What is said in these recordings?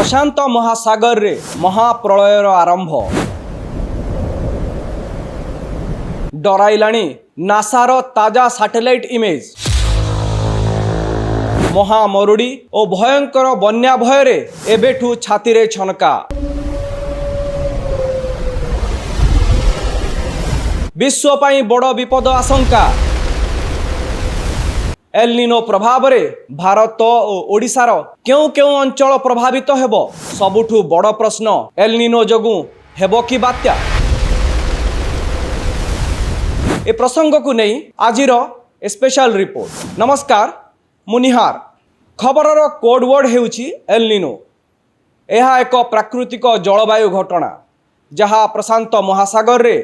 प्रशांत महासागर रे महाप्रलयर आरंभ डराइलाणी नासार ताजा सैटेलाइट इमेज महामरुड़ी और भयंकर बन्या भय रे एबेठू छाती रे छनका विश्व पाई बड़ विपद आशंका एल निनो प्रभाव रे भारत और ओडिशार केउ केउ अंचल प्रभावित हेबो सबुठू बड़ प्रश्न एल निनो जोगु हेबो कि बात्या ए प्रसंग को नहीं आजिर स्पेशल रिपोर्ट। नमस्कार मुनिहार खबरर कोड वर्ड हेउची एल निनो। यह एक प्राकृतिक जलवायु घटना जहाँ प्रशांत महासागर रे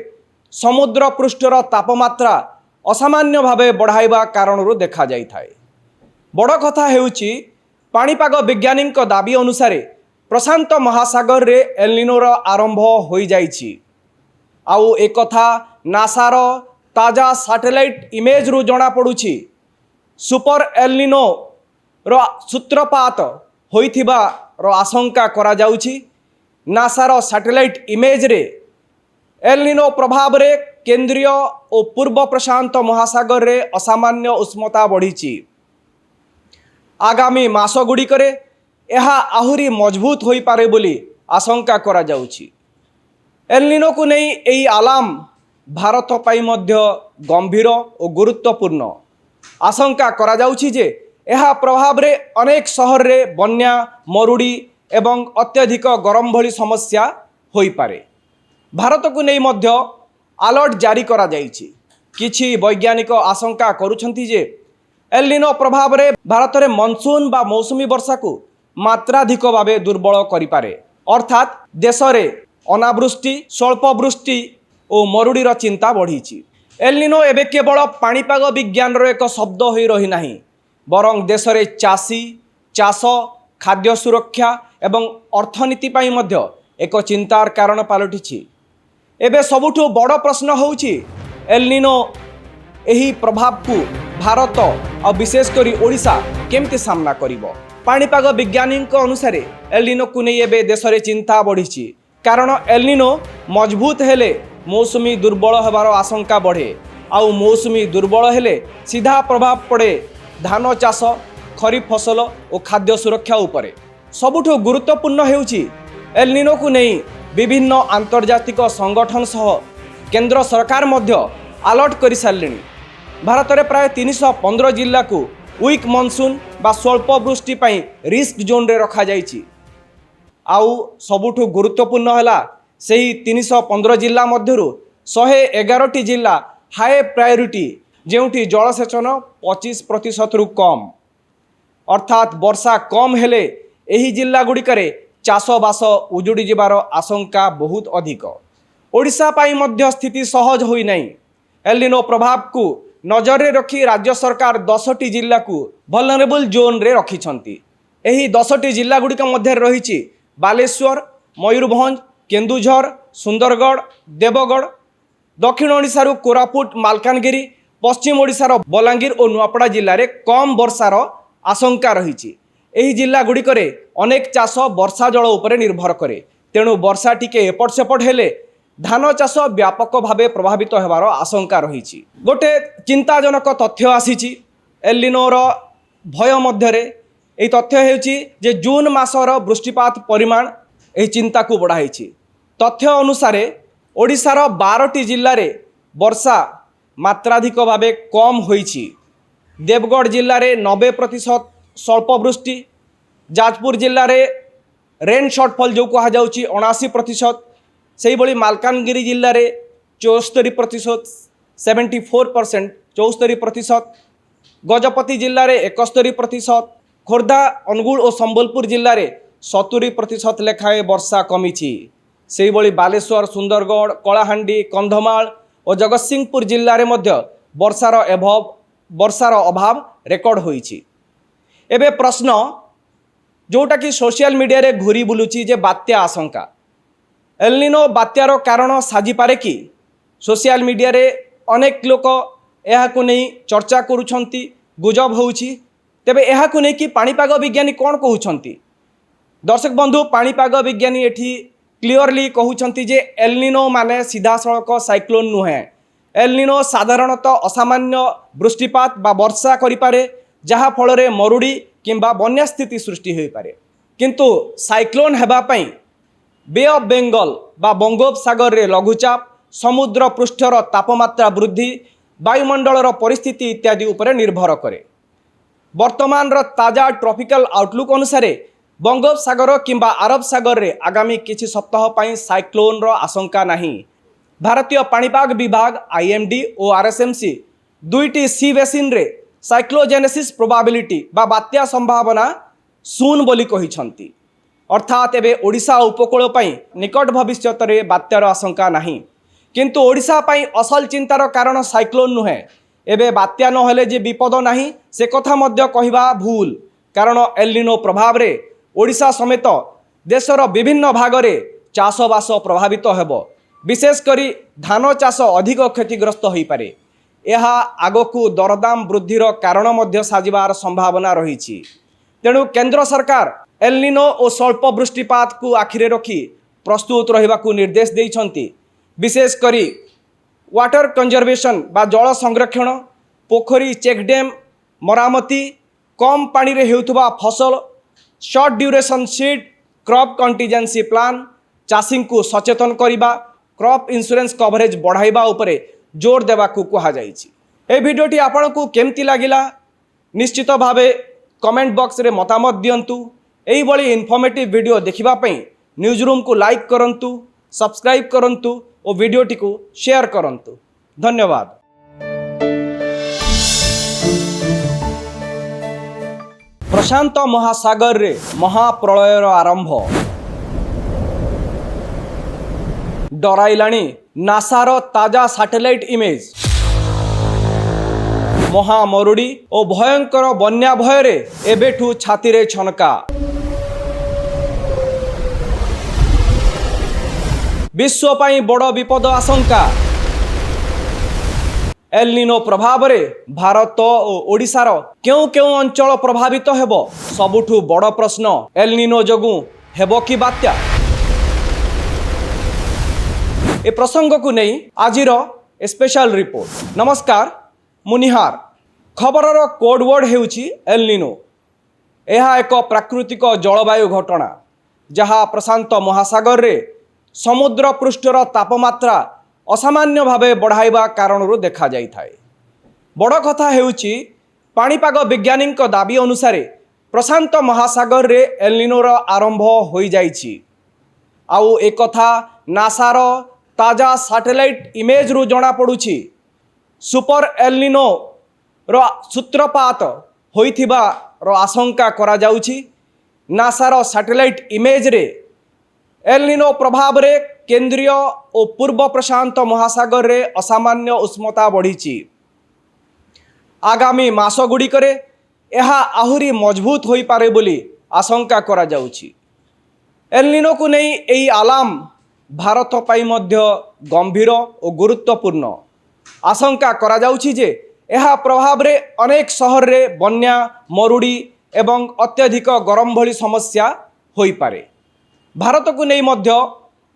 समुद्र पृष्ठर तापमात्रा असामान्य भावे बढ़ाइबा कारणरू देखा जाई थाए। बड़ कथा हेउची पाणीपाग वैज्ञानिक दाबी अनुसार प्रशांत महासागर रे एल निनोर आरंभ हो जाइछि। आउ एक कथा नासार ताजा सैटेलाइट इमेज रु जना पड़ुछि सुपर एल निनो रो सूत्रपात होइथिबा रो आशंका करा जाउछि। नासार सैटेलाइट इमेज रे एल निनो प्रभाव रे केंद्रीय और पूर्व प्रशांत महासागर रे असामान्य उष्णता बढ़ी। आगामी मासगुड़िकरे यह आहुरी मजबूत हो पारे बोली आशंका करा जाउछि। एल निनो को नहीं यही आलाम भारत पाई मध्य गंभीर और गुरुत्वपूर्ण आशंका करा जाउछि जे यह प्रभाव रे अनेक शहर रे बन्या मरुड़ी एवं अत्यधिक गरम भली समस्या होई पारे। भारत को नहीं मध्य अलर्ट जारी करा जाइछि। किछि वैज्ञानिक आशंका करुछंती जे एल निनो प्रभाव रे भारत रे मनसून बा मौसुमी वर्षा को मात्राधिक भावे दुर्बल करिपारे, अर्थात देश रे अनावृष्टि स्वल्प वृष्टि और मरुड़ीर चिंता बढ़ी। एल निनो एबे केवल पाणीपाग विज्ञान रो एक शब्द होई रही नाही, बरं देश रे चाषी चाष खाद्य सुरक्षा एवं अर्थनीति पाई मध्य एक चिंतार कारण पालटिछि। एबे सबुठु बड़ प्रश्न होउछि एल निनो एही प्रभाव को भारत और विशेषकर ओडिशा केमती सामना करिवो। पाणीपाग वैज्ञानिक अनुसार एल निनो को नहीं एबे देश रे चिंता बढ़ी, कारण एल निनो मजबूत हेले मौसुमी दुर्बल होबार आशंका बढ़े। आउ मौसुमी दुर्बल हेले सीधा प्रभाव पड़े धान चाष खरीफ फसल और खाद्य सुरक्षा उपरे। सबुठु गुरुत्वपूर्ण हेउछि एल निनो को नहीं विभिन्न आंतर्जातिक संगठन सह केंद्र सरकार मध्य अलर्ट कर सारे। भारत में प्राय 315 जिला को वीक मनसून बा स्वल्प वृष्टि पाई रिस्क जोन रे रखा जाइछि। आउ सबुठु गुरुत्वपूर्ण है सही 315 जिला मध्यरु 111 जिला हाई प्रायोरिटी जेउठी जलसेचन 25% रु कम, अर्थात वर्षा कम हेले एही जिला गुड़िकरे चाषबास उजुड़ी जिबार आशंका बहुत अधिक। ओडिशा पाई मध्य स्थिति सहज होई नहीं। एल निनो प्रभाव को नजर रे रखी राज्य सरकार 10टी जिला को वल्नरेबल जोन रे रखिछंती। एही 10टी जिला गुड़िक मध्य रही बालेश्वर मयूरभंज केन्दुझर सुंदरगढ़ देवगढ़, दक्षिण ओडिशार कोरापुट मालकानगिरी, पश्चिम ओडिशार बलांगीर और नुआपड़ा जिले में कम वर्षार आशंका रही। एही जिला गुड़िकरे अनेक चाष वर्षा जल उपरे निर्भर करे, तेणु वर्षा टिके एपट सेपट हेले धान चाष व्यापक भावे प्रभावित होबार आशंका रही। गोटे चिंताजनक तथ्य आसीछि एल निनोर भय मध्य एही तथ्य हेउछि जे जून मासर वृष्टिपात परिमाण एही चिंता को बढ़ाइछि। तथ्य अनुसार ओडिशार 12टी जिल्ला रे वर्षा मात्राधिक भावे कम होइछि। देवगढ़ जिल्ला रे 90% स्वल्प वृष्टि, जाजपुर जिल्ला रे रेन शॉर्टफॉल जो कहा जाउछि 79%, से भली मालकानगिरी जिल्ला रे 74%, 74% 74%, गजपति जिल्ला रे 71%, खोर्धा अनुगुल और संबलपुर जिल्ला रे 70% लेखाएं वर्षा कमिछि। से भली बालेश्वर सुंदरगढ़ कलाहांडी कंधमाल और जगतसिंहपुर जिल्ला रे मध्य वर्षार अभाव रेकर्ड होइछि। एबे प्रश्न जोटा कि सोशल मीडिया रे घूरी बुलुची जे बात्या आशंका एल निनो बात्यार कारण साजी पारे कि? सोशल मीडिया रे अनेक लोक यह को नहीं चर्चा करुछंती, गुजब होउछि। तेबे यह को नहीं कि पाणीपाग विज्ञानी कौन कहउछंती? दर्शक बंधु पाणीपाग विज्ञानी एठी क्लियरली कहउछंती जे एलनिनो माने सीधा सड़क साइक्लोन नुहे। एलनिनो साधारणतः असामान्य वृष्टिपात बा वर्षा करिपारे जहा फल मरुड़ी किंबा बन्या स्थिति सृष्टि हो पारे। किंतु साइक्लोन हेबा पई बे ऑफ बेंगल बा बंगोपसागर रे लघुचाप, समुद्र पृष्ठर तापमात्रा वृद्धि, वायुमंडलर परिस्थिति इत्यादि उपरे निर्भर करे। वर्तमान ताजा ट्रॉपिकल आउटलुक अनुसार बंगोपसागर किंबा अरब सागर रे आगामी किछि सप्ताह पई साइक्लोन रो आशंका नहीं। भारतीय पाणीपाग विभाग आईएमडी और आरएसएमसी दुईटी सी बेसिन रे साइक्लोजेनेसिस प्रोबाबिलिटी बा बात्या संभावना शून्य बोली कहिसंती। अर्थात एबे ओडिशा उपकूल पई निकट भविष्यत रे बात्यार आशंका नहीं। किंतु ओडिशा पई असल चिंतार कारण साइक्लोन नुहे। एबे बात्या न हेले जे विपद नहीं से कथा मध्य कहिबा भूल, कारण एलनिनो प्रभाव रे ओडिशा समेत देशर विभिन्न भाग रे चाषबास प्रभावित हेबो। विशेष करी धान चाष अधिक क्षतिग्रस्त हो पारे। यह आगकू दरदाम वृद्धिर कारण मध्य साजिबार संभावना रही। तेणु केंद्र सरकार एलनिनो और स्वल्प वृष्टिपात को आखिरे रखी प्रस्तुत रहिबाकू निर्देश देइछंती। विशेष करी वाटर कंजर्वेशन बा जल संरक्षण, पोखरी चेकडेम मरामती, कम पानी रे हेउथबा फसल, short duration seed, crop contingency plan, चाषी को सचेतन करिबा, क्रॉप इंश्योरेंस कवरेज बढ़ाइबा उपरे जोर देवाकू कहा जाइछि। ए भिडियोटी आपनकू केमती लागिला निश्चित भावे कमेंट बॉक्स रे मतामत दियंतु। एही बळी इन्फॉर्मेटिव वीडियो देखिबा पई न्यूज रूम को लाइक करंतु, सब्सक्राइब करंतु और वीडियोटी को शेयर करंतु। धन्यवाद। प्रशांत महासागर रे महाप्रलयर आरंभ डराइलाणी नासार ताजा सैटेलाइट इमेज। महामरुड़ी और भयंकर बन्या भୟରେ एबेठू छाती रे छनका। विश्व पाई बड़ विपद आशंका। एलनिनो प्रभाव रे भारत और ओडिशार क्यों क्यों अंचल प्रभावित हेबो? सबुठू बड़ प्रश्न, एलनिनो जगू हेबो कि बात्या? ए प्रसंग को नहीं आजिर स्पेशल रिपोर्ट। नमस्कार, मुनिहार। खबरर कोडवर्ड हेउची एलनिनो। यह एक प्राकृतिक जलवायु घटना जहाँ प्रशांत महासागर रे समुद्र पृष्ठर तापमात्रा असामान्य भावे बढ़ाइबा कारणरू देखा जाई थाए। बड़ कथा हेउची पाणीपाग वैज्ञानिक दाबी अनुसार प्रशांत महासागर रे एलनिनोर आरंभ हो जाइछि। आउ एक कथा नासार ताजा सैटेलाइट इमेज रु जना पड़ुछि। सुपर एलनिनो रो सूत्रपात होइथिबा रो आशंका करा जाउछि। नासार सैटेलाइट इमेज रे एलनिनो प्रभाव रे केंद्रीय और पूर्व प्रशांत महासागर रे असामान्य उष्णता बढ़ी। आगामी मास गुड़िकरे यह आहुरी मजबूत हो पारे बोली आशंका करा जाउछि। एलनिनो को नहीं एही आलाम भारत पाई मध्य गंभीर और गुरुत्वपूर्ण। आशंका करा जाउछि जे यह प्रभाव रे अनेक शहर रे बन्या, मरुड़ी एवं अत्यधिक गरम भली समस्या होई पारे। भारत को नहीं मध्य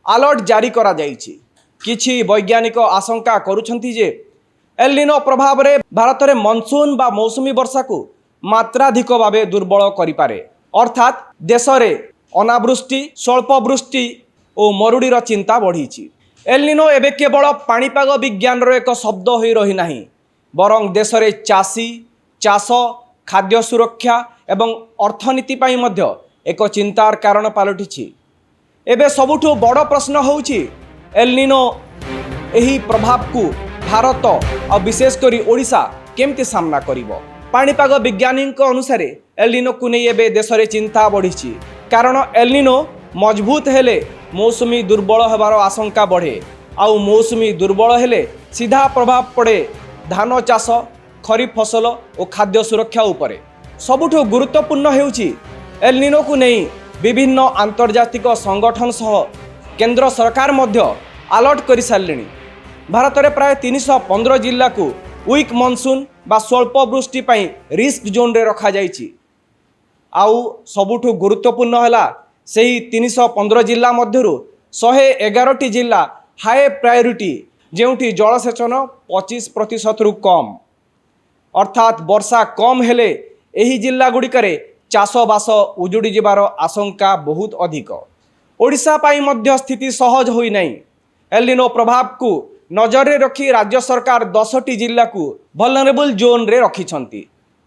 अलर्ट जारी करा जाइछि। किछि वैज्ञानिक आशंका करुछंती जे एलनिनो प्रभाव रे भारत रे मनसून बा मौसुमी वर्षा को मात्राधिक भावे दुर्बल करि पारे। अर्थात देश रे अनावृष्टि, स्वल्प वृष्टि और मरुड़ीर चिंता बढ़ी। एलनिनो एबे केवल पाणीपाग विज्ञान रो एक शब्द होई रही नाही, बरं देश रे चाषी, चाष, खाद्य सुरक्षा एवं अर्थनीति पाई मध्य एक चिंतार कारण पलटिछि। एबे सबुठु बड़ प्रश्न होउछि एलनिनो एही प्रभाव को भारत और विशेष करी ओडिशा केमती सामना करिवो। पाणीपाग वैज्ञानिक अनुसार एलनिनो को नहीं एबे देश रे चिंता बढ़ी। कारण एलनिनो मजबूत हेले मौसुमी दुर्बल हेबार आशंका बढ़े। आउ मौसुमी दुर्बल हेले सीधा प्रभाव पड़े धान चाष, खरीफ फसल और खाद्य सुरक्षा उपरे। सबुठु गुरुत्वपूर्ण हेउछि एलनिनो को नहीं विभिन्न आंतर्जातिक संगठन सह केंद्र सरकार मध्य अलर्ट कर सारे। भारत में प्राय 315 जिला को वीक मनसून बा स्वल्प वृष्टि पाई रिस्क जोन रे रखा जाइछि। आउ सबुठु गुरुत्वपूर्ण है ସେହି 315 ଜିଲ୍ଲା ମଧ୍ୟରୁ 111ଟି ଜିଲ୍ଲା ହାଇ ପ୍ରାୟୋରିଟି, ଯେଉଁଠି ଜଳସେଚନ 25% କମ୍। ଅର୍ଥାତ୍ ବର୍ଷା କମ୍ ହେଲେ ଏହି ଜିଲ୍ଲାଗୁଡ଼ିକରେ ଚାଷବାସ ଉଜୁଡ଼ି ଯିବାର ଆଶଙ୍କା ବହୁତ ଅଧିକ। ଓଡ଼ିଶା ପାଇଁ ମଧ୍ୟ ସ୍ଥିତି ସହଜ ହୋଇନାହିଁ। ଏଲ୍‌ନିନୋ ପ୍ରଭାବକୁ ନଜରରେ ରଖି ରାଜ୍ୟ ସରକାର 10ଟି ଜିଲ୍ଲାକୁ ଭଲନେରେବୁଲ୍ ଜୋନ୍ରେ ରଖିଛନ୍ତି।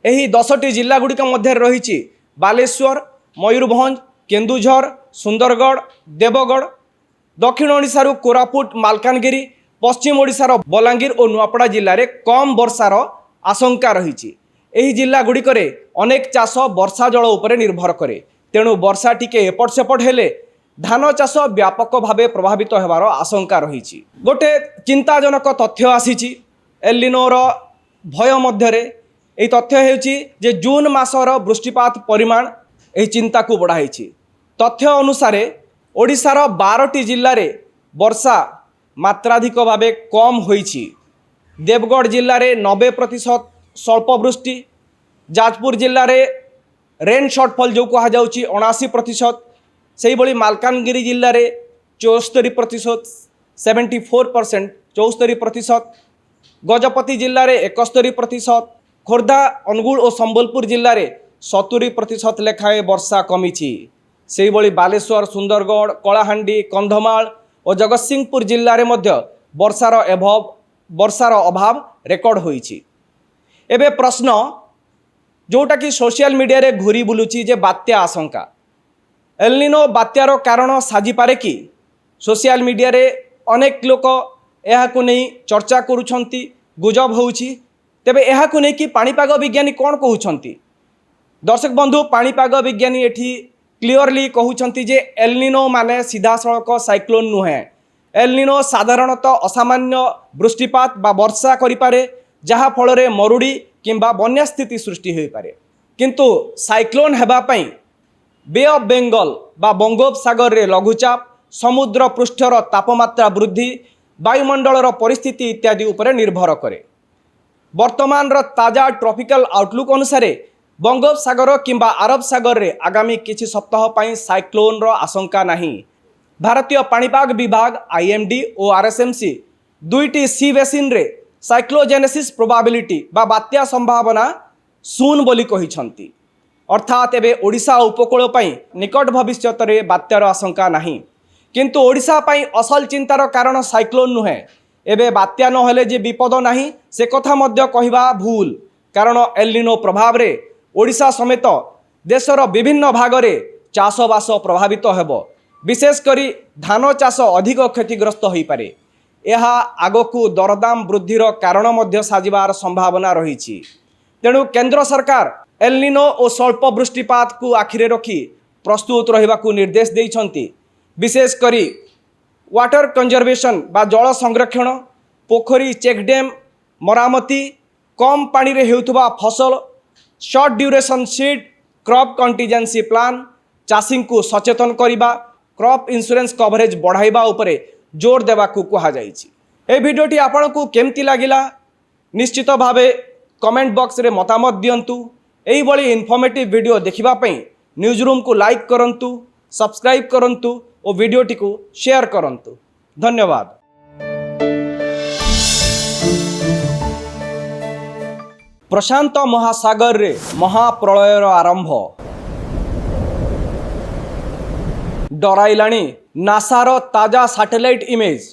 ଏହି 10ଟି ଜିଲ୍ଲାଗୁଡ଼ିକ ମଧ୍ୟରେ ରହିଛି ବାଲେଶ୍ୱର, ମୟୂରଭଞ୍ଜ, କେନ୍ଦୁଝର, ସୁନ୍ଦରଗଡ଼, ଦେବଗଡ଼। ଦକ୍ଷିଣ ଓଡ଼ିଶାରୁ କୋରାପୁଟ, ମାଲକାନଗିରି, ପଶ୍ଚିମ ଓଡ଼ିଶାର ବଲାଙ୍ଗୀର ଓ ନୂଆପଡ଼ା ଜିଲ୍ଲାରେ କମ୍ ବର୍ଷାର ଆଶଙ୍କା ରହିଛି। ଏହି ଜିଲ୍ଲାଗୁଡ଼ିକରେ ଅନେକ ଚାଷ ବର୍ଷା ଜଳ ଉପରେ ନିର୍ଭର କରେ। ତେଣୁ ବର୍ଷା ଟିକେ ଏପଟ ସେପଟ ହେଲେ ଧାନ ଚାଷ ବ୍ୟାପକ ଭାବେ ପ୍ରଭାବିତ ହେବାର ଆଶଙ୍କା ରହିଛି। ଗୋଟେ ଚିନ୍ତାଜନକ ତଥ୍ୟ ଆସିଛି ଏଲ୍‌ନିନୋର ଭୟ ମଧ୍ୟରେ। ଏହି ତଥ୍ୟ ହେଉଛି ଯେ ଜୁନ୍ ମାସର ବୃଷ୍ଟିପାତ ପରିମାଣ ଏହି ଚିନ୍ତାକୁ ବଢ଼ାଇଛି। ତଥ୍ୟ ଅନୁସାରେ ଓଡ଼ିଶାର 12ଟି ଜିଲ୍ଲାରେ ବର୍ଷା ମାତ୍ରାଧିକ ଭାବେ କମ୍ ହୋଇଛି। ଦେବଗଡ଼ ଜିଲ୍ଲାରେ 90% ସ୍ୱଳ୍ପ ବୃଷ୍ଟି, ଯାଜପୁର ଜିଲ୍ଲାରେ ରେନ୍ ସର୍ଟଫଲ୍ ଯେଉଁ କୁହାଯାଉଛି 79%, ସେହିଭଳି ମାଲକାନଗିରି ଜିଲ୍ଲାରେ 74%, 74%, 74%, ଗଜପତି ଜିଲ୍ଲାରେ 71%, ଖୋର୍ଦ୍ଧା, ଅନୁଗୁଳ ଓ ସମ୍ବଲପୁର ଜିଲ୍ଲାରେ 70% ଲେଖାଏଁ ବର୍ଷା କମିଛି। ସେହିଭଳି ବାଲେଶ୍ୱର, ସୁନ୍ଦରଗଡ଼, କଳାହାଣ୍ଡି, କନ୍ଧମାଳ ଓ ଜଗତସିଂହପୁର ଜିଲ୍ଲାରେ ମଧ୍ୟ ବର୍ଷାର ଅଭାବ ରେକର୍ଡ ହୋଇଛି। ଏବେ ପ୍ରଶ୍ନ ଯେଉଁଟାକି ସୋସିଆଲ ମିଡ଼ିଆରେ ଘୁରି ବୁଲୁଛି ଯେ ବାତ୍ୟା ଆଶଙ୍କା। ଏଲ୍‌ନିନୋ ବାତ୍ୟାର କାରଣ ସାଜିପାରେ କି? ସୋସିଆଲ ମିଡ଼ିଆରେ ଅନେକ ଲୋକ ଏହାକୁ ନେଇ ଚର୍ଚ୍ଚା କରୁଛନ୍ତି, ଗୁଜବ ହେଉଛି। ତେବେ ଏହାକୁ ନେଇକି ପାଣିପାଗ ବିଜ୍ଞାନୀ କ'ଣ କହୁଛନ୍ତି? ଦର୍ଶକ ବନ୍ଧୁ, ପାଣିପାଗ ବିଜ୍ଞାନୀ ଏଠି କ୍ଲିଅରଲି କହୁଛନ୍ତି ଯେ ଏଲ୍‌ନିନୋ ମାନେ ସିଧାସଳଖ ସାଇକ୍ଲୋନ୍ ନୁହେଁ। ଏଲ୍‌ନିନୋ ସାଧାରଣତଃ ଅସାମାନ୍ୟ ବୃଷ୍ଟିପାତ ବା ବର୍ଷା କରିପାରେ, ଯାହାଫଳରେ ମରୁଡ଼ି କିମ୍ବା ବନ୍ୟା ସ୍ଥିତି ସୃଷ୍ଟି ହୋଇପାରେ। କିନ୍ତୁ ସାଇକ୍ଲୋନ୍ ହେବା ପାଇଁ ବେ ଅଫ୍ ବେଙ୍ଗଲ ବା ବଙ୍ଗୋପସାଗରରେ ଲଘୁଚାପ, ସମୁଦ୍ର ପୃଷ୍ଠର ତାପମାତ୍ରା ବୃଦ୍ଧି, ବାୟୁମଣ୍ଡଳର ପରିସ୍ଥିତି ଇତ୍ୟାଦି ଉପରେ ନିର୍ଭର କରେ। ବର୍ତ୍ତମାନର ତାଜା ଟ୍ରପିକାଲ ଆଉଟଲୁକ୍ ଅନୁସାରେ ବଙ୍ଗୋପସାଗର କିମ୍ବା ଆରବ ସାଗରରେ ଆଗାମୀ କିଛି ସପ୍ତାହ ପାଇଁ ସାଇକ୍ଲୋନ୍ର ଆଶଙ୍କା ନାହିଁ। ଭାରତୀୟ ପାଣିପାଗ ବିଭାଗ IMD ଓ RSMC ଦୁଇଟି ସି ବେସିନ୍ରେ ସାଇକ୍ଲୋଜେନେସିସ୍ ପ୍ରୋବାବିଲିଟି ବା ବାତ୍ୟା ସମ୍ଭାବନା ଶୂନ ବୋଲି କହିଛନ୍ତି। ଅର୍ଥାତ୍ ଏବେ ଓଡ଼ିଶା ଉପକୂଳ ପାଇଁ ନିକଟ ଭବିଷ୍ୟତରେ ବାତ୍ୟାର ଆଶଙ୍କା ନାହିଁ। କିନ୍ତୁ ଓଡ଼ିଶା ପାଇଁ ଅସଲ ଚିନ୍ତାର କାରଣ ସାଇକ୍ଲୋନ୍ ନୁହେଁ। ଏବେ ବାତ୍ୟା ନହେଲେ ଯେ ବିପଦ ନାହିଁ ସେ କଥା ମଧ୍ୟ କହିବା ଭୁଲ, କାରଣ ଏଲ୍‌ନିନୋ ପ୍ରଭାବରେ ଓଡ଼ିଶା ସମେତ ଦେଶର ବିଭିନ୍ନ ଭାଗରେ ଚାଷବାସ ପ୍ରଭାବିତ ହେବ। ବିଶେଷ କରି ଧାନ ଚାଷ ଅଧିକ କ୍ଷତିଗ୍ରସ୍ତ ହୋଇପାରେ। ଏହା ଆଗକୁ ଦରଦାମ ବୃଦ୍ଧିର କାରଣ ମଧ୍ୟ ସାଜିବାର ସମ୍ଭାବନା ରହିଛି। ତେଣୁ କେନ୍ଦ୍ର ସରକାର ଏଲ୍‌ନିନୋ ଓ ସ୍ୱଳ୍ପ ବୃଷ୍ଟିପାତକୁ ଆଖିରେ ରଖି ପ୍ରସ୍ତୁତ ରହିବାକୁ ନିର୍ଦ୍ଦେଶ ଦେଇଛନ୍ତି। ବିଶେଷ କରି ୱାଟର କନଜରଭେସନ୍ ବା ଜଳ ସଂରକ୍ଷଣ, ପୋଖରୀ ଚେକ୍‌ଡ୍ୟାମ୍ ମରାମତି, କମ୍ ପାଣିରେ ହେଉଥିବା ଫସଲ, short duration seed, crop contingency plan, ଚାଷୀଙ୍କୁ ସଚେତନ କରିବା, କ୍ରପ୍ ଇନ୍ସୁରାନ୍ସ କଭରେଜ ବଢ଼ାଇବା ଉପରେ ଜୋର ଦେବାକୁ କୁହାଯାଇଛି। ଏହି ଭିଡ଼ିଓଟି ଆପଣଙ୍କୁ କେମିତି ଲାଗିଲା ନିଶ୍ଚିତ ଭାବେ କମେଣ୍ଟ ବକ୍ସରେ ମତାମତ ଦିଅନ୍ତୁ। ଏହିଭଳି ଇନଫର୍ମେଟିଭ୍ ଭିଡ଼ିଓ ଦେଖିବା ପାଇଁ ନ୍ୟୁଜ୍ ରୁମ୍କୁ ଲାଇକ୍ କରନ୍ତୁ, ସବସ୍କ୍ରାଇବ୍ କରନ୍ତୁ ଓ ଭିଡ଼ିଓଟିକୁ ସେୟାର କରନ୍ତୁ। ଧନ୍ୟବାଦ। ପ୍ରଶାନ୍ତ ମହାସାଗରରେ ମହାପ୍ରଳୟର ଆରମ୍ଭ ଡରାଇଲାଣି ନାସାର ତାଜା ସାଟେଲାଇଟ୍ ଇମେଜ୍।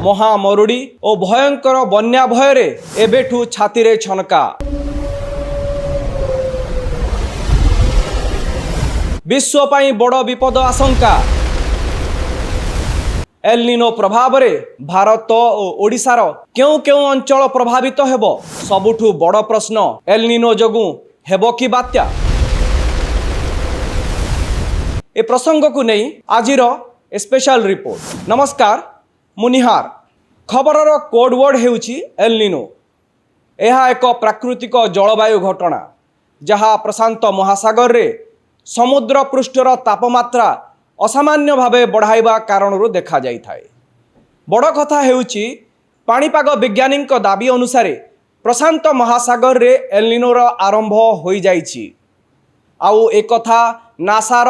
ମହାମରୁଡ଼ି ଓ ଭୟଙ୍କର ବନ୍ୟା ଭୟରେ ଏବେଠୁ ଛାତିରେ ଛନକା। ବିଶ୍ୱ ପାଇଁ ବଡ଼ ବିପଦ ଆଶଙ୍କା। ଏଲ୍‌ନିନୋ ପ୍ରଭାବରେ ଭାରତ ଓ ଓଡ଼ିଶାର କେଉଁ କେଉଁ ଅଞ୍ଚଳ ପ୍ରଭାବିତ ହେବ? ସବୁଠୁ ବଡ଼ ପ୍ରଶ୍ନ, ଏଲ୍‌ନିନୋ ଯୋଗୁଁ ହେବ କି ବାତ୍ୟା? ଏ ପ୍ରସଙ୍ଗକୁ ନେଇ ଆଜିର ସ୍ପେଶାଲ ରିପୋର୍ଟ। ନମସ୍କାର, ମୁଁ ନିହାର। ଖବରର କୋଡ୍ ୱାର୍ଡ ହେଉଛି ଏଲ୍‌ନିନୋ। ଏହା ଏକ ପ୍ରାକୃତିକ ଜଳବାୟୁ ଘଟଣା ଯାହା ପ୍ରଶାନ୍ତ ମହାସାଗରରେ ସମୁଦ୍ର ପୃଷ୍ଠର ତାପମାତ୍ରା ଅସାମାନ୍ୟ ଭାବେ ବଢ଼ାଇବା କାରଣରୁ ଦେଖାଯାଇଥାଏ। ବଡ଼ କଥା ହେଉଛି ପାଣିପାଗ ବିଜ୍ଞାନୀଙ୍କ ଦାବି ଅନୁସାରେ ପ୍ରଶାନ୍ତ ମହାସାଗରରେ ଏଲ୍‌ନିନୋର ଆରମ୍ଭ ହୋଇଯାଇଛି। ଆଉ ଏକଥା नासार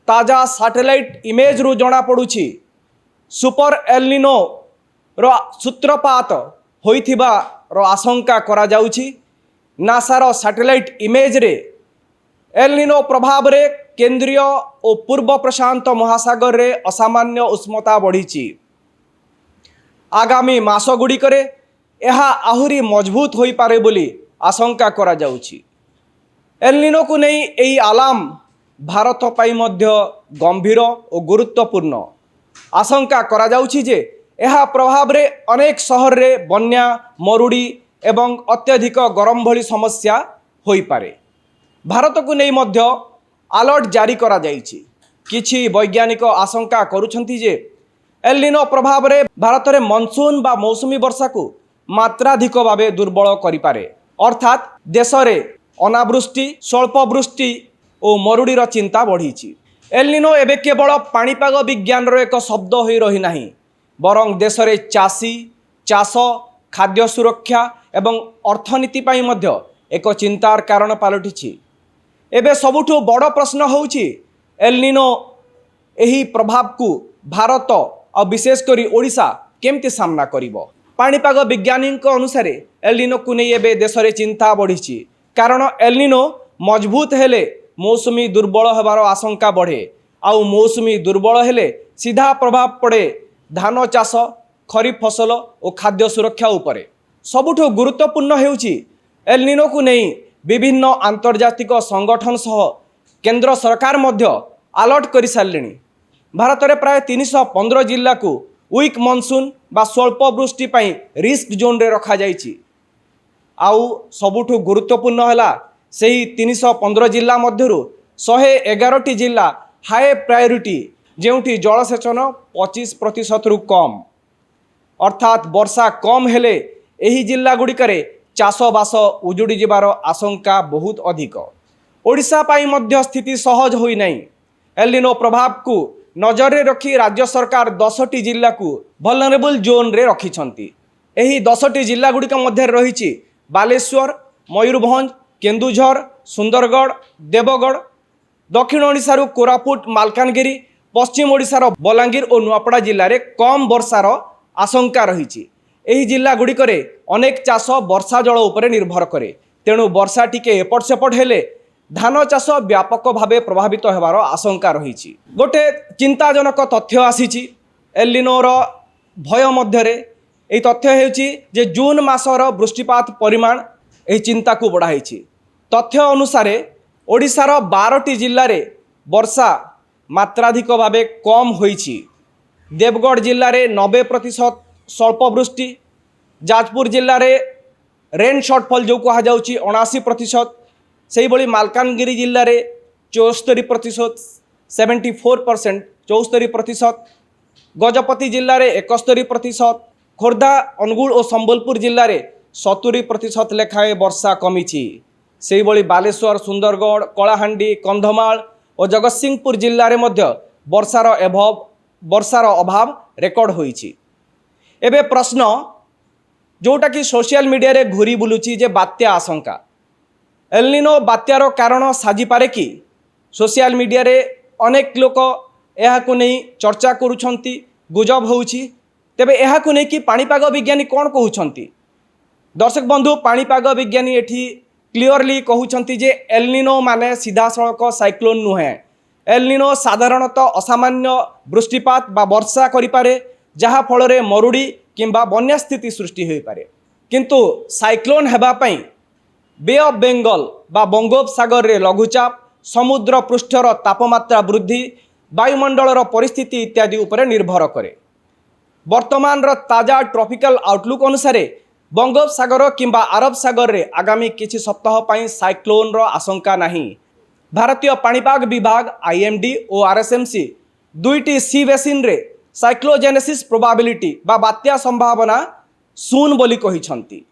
ताजा सैटेलाइट इमेज रु जना पड़ुछि सुपर एलनिनो रो सूत्रपात होइथिबार आशंका करा जाउछि। नासार सैटेलाइट इमेज रे एलनिनो प्रभाव रे केंद्रीय और पूर्व प्रशांत महासागर रे असामान्य उष्णता बढ़ी। आगामी मास गुड़िकरे यह आहुरी मजबूत हो पारे बोली आशंका करा जाउछि। एलनिनो को नहीं यही आलाम भारत पाई मध्य गंभीर और गुरुत्वपूर्ण आशंका करा जाउछि जे यह प्रभाव रे अनेक शहर रे बन्या मरुड़ी एवं अत्यधिक गरम भली समस्या होई पारे। भारत को नहीं मध्य अलर्ट जारी करा जाइछि। किछि वैज्ञानिक आशंका करुछंती जे एलनिनो प्रभाव रे भारत रे मनसून बा मौसुमी वर्षा को मात्राधिक भावे दुर्बल करि पारे, अर्थात देश रे अनावृष्टि स्वल्प वृष्टि और मरुड़ीर चिंता बढ़ी। एलनिनो एबे केवल पाणीपाग विज्ञान रो एक शब्द होई रही नाही, बरं देश रे चाषी चाष खाद्य सुरक्षा एवं अर्थनीति पाई मध्य एक चिंतार कारण पलटिछि। एबे सबुठु बड़ प्रश्न होउछि एलनिनो एही प्रभाव को भारत और विशेषकर ओडिशा केमती सामना करिवो। पाणीपाग विज्ञानी अनुसार एलनिनो को नहीं एबे देश रे चिंता बढ़ी, कारण एलनिनो मजबूत हेले मौसुमी दुर्बल होबार आशंका बढ़े। आउ मौसुमी दुर्बल हेले सीधा प्रभाव पड़े धान चाष खरीफ फसल और खाद्य सुरक्षा उपरे। सबुठु गुरुत्वपूर्ण हेउछि एलनिनो को नहीं विभिन्न आंतर्जातिक संगठन सह केंद्र सरकार मध्य अलर्ट कर सारे। भारत में प्राय 315 जिला को वीक मनसून बा स्वल्प वृष्टि पाई रिस्क जोन रे रखा जाइछि। आउ सबुठु गुरुत्वपूर्ण है सही 315 जिला मध्यरु 111टी जिला हाई प्रायोरिटी जेउठी जलसेचन 25% रु कम, अर्थात वर्षा कम हेले एही जिला गुड़िकरे चाषबास उजुड़ी जिबार आशंका बहुत अधिक। ओडिशा पाई मध्य स्थिति सहज होई नहीं। एलनिनो प्रभाव को नजर रे रखी राज्य सरकार 10टी जिला को वल्नरेबल जोन रे रखिछंती। एही 10टी जिला गुड़िक मध्य रही बालेश्वर मयूरभंज केन्दुझर सुंदरगढ़ देवगढ़, दक्षिण ओडिशा रु कोरापुट मालकानगिरी, पश्चिम ओडिशा बलांगीर और नुआपड़ा जिले में कम वर्षार आशंका रही। एही जिला गुड़िकरे अनेक चाष वर्षा जल उपरे निर्भर करे, तेणु वर्षा टिके एपट सेपट हेले धान चाष व्यापक भावे प्रभावित होबार आशंका रही। गोटे चिंताजनक तथ्य आसी एलनिनोर भय मध्य यह तथ्य हेउछि जे जून मासर वृष्टिपात परिमाण यह चिंता को बढ़ाई। तथ्य अनुसार ओडिशार 12टी जिले में वर्षा मात्राधिक भावे कम होइछि। देवगढ़ जिले में 90% स्वल्प वृष्टि, जाजपुर जिले में रेन शॉर्टफॉल जो कहा 79%, से भली मालकानगिरी जिले में 74%, 74% 74%, गजपति जिले में 71%, खोर्धा अनुगुल और संबलपुर जिले में 70% लेखाएं वर्षा कमी। से भली बालेश्वर सुंदरगढ़ कलाहांडी कंधमाल और जगतसिंहपुर जिले में मध्य वर्षार अभाव रेकर्ड होइछि। एबे प्रश्न जोटा कि सोशल मीडिया रे घूरी बुलुची जे बात्या आशंका, एलनिनो बात्यार कारण साजी पारे कि? सोशल मीडिया रे अनेक लोक यह को नहीं चर्चा करुछंती, गुजब होउछि। तेबे यह को नहीं कि पाणीपाग विज्ञानी कौन कहउछंती? दर्शक बंधु, पाणीपाग विज्ञानी एठी क्लियरली कहउछंती जे एलनिनो माने सीधा सड़क साइक्लोन नुहे। एलनिनो साधारणतः असामान्य वृष्टिपात बा वर्षा करिपारे, जहा फल रे मरुड़ी किंबा बन्या स्थिति सृष्टि हो पारे। किंतु साइक्लोन हेबा पई बे ऑफ बेंगल बा बंगोपसागर रे लघुचाप, समुद्र पृष्ठर तापमात्रा वृद्धि, वायुमंडलर परिस्थिति इत्यादि उपरे निर्भर करे। वर्तमान ताजा ट्रॉपिकल आउटलुक अनुसार बंगोपसागर किंबा अरब सागर रे आगामी किछि सप्ताह पई साइक्लोन रो आशंका नहीं। भारतीय पाणीपाग विभाग आईएमडी और आरएसएमसी दुईटी सी बेसिन रे साइक्लोजेनेसिस प्रोबाबिलिटी बा बात्या संभावना शून्य बोली कहिछंती।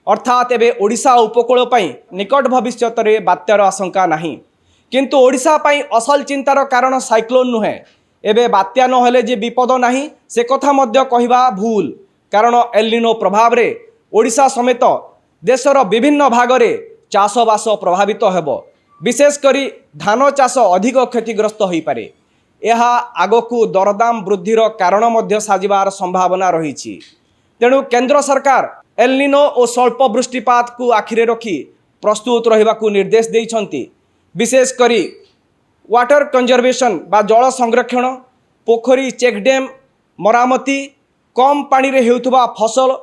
अर्थात एबे ओडिशा उपकूल पई निकट भविष्यत रे बात्यार आशंका नहीं। किंतु ओडिशा पई असल चिंतार कारण साइक्लोन नुहे। एबे बात्या न हेले जे विपद नहीं से कथा मध्य कहिबा भूल, कारण एलनिनो प्रभाव रे ओडिशा समेत देशर विभिन्न भाग रे चाषबास प्रभावित हेबो। विशेषकर धान चाष अधिक क्षतिग्रस्त हो पारे। यह आगकू दरदाम वृद्धिर कारण मध्य साजिबार संभावना रही। तेणु केंद्र सरकार एल निनो और स्वल्प वृष्टिपात को आखिरे रखी प्रस्तुत रहिबाकू निर्देश देइछंती। विशेषकर वाटर कंजर्वेशन बा जल संरक्षण, पोखरी चेकडेम मरामती, कम पानी रे हेउथबा फसल,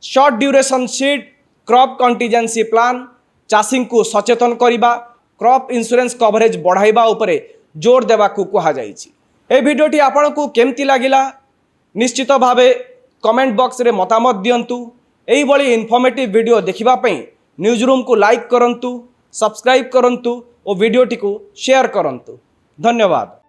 short duration seed, crop contingency plan, चाषी को सचेतन करिबा, क्रॉप इंश्योरेंस कवरेज बढ़ाइबा उपरे जोर देवाकू कहा जाइछि। ए भिडियोटी आपनकू केमती लागिला निश्चित भावे कमेंट बॉक्स रे मतामत दियंतु। एही भली इन्फॉर्मेटिव वीडियो देखिबा पई न्यूज रूम को लाइक करंतु, सब्सक्राइब करंतु और वीडियोटी को शेयर करंतु। धन्यवाद।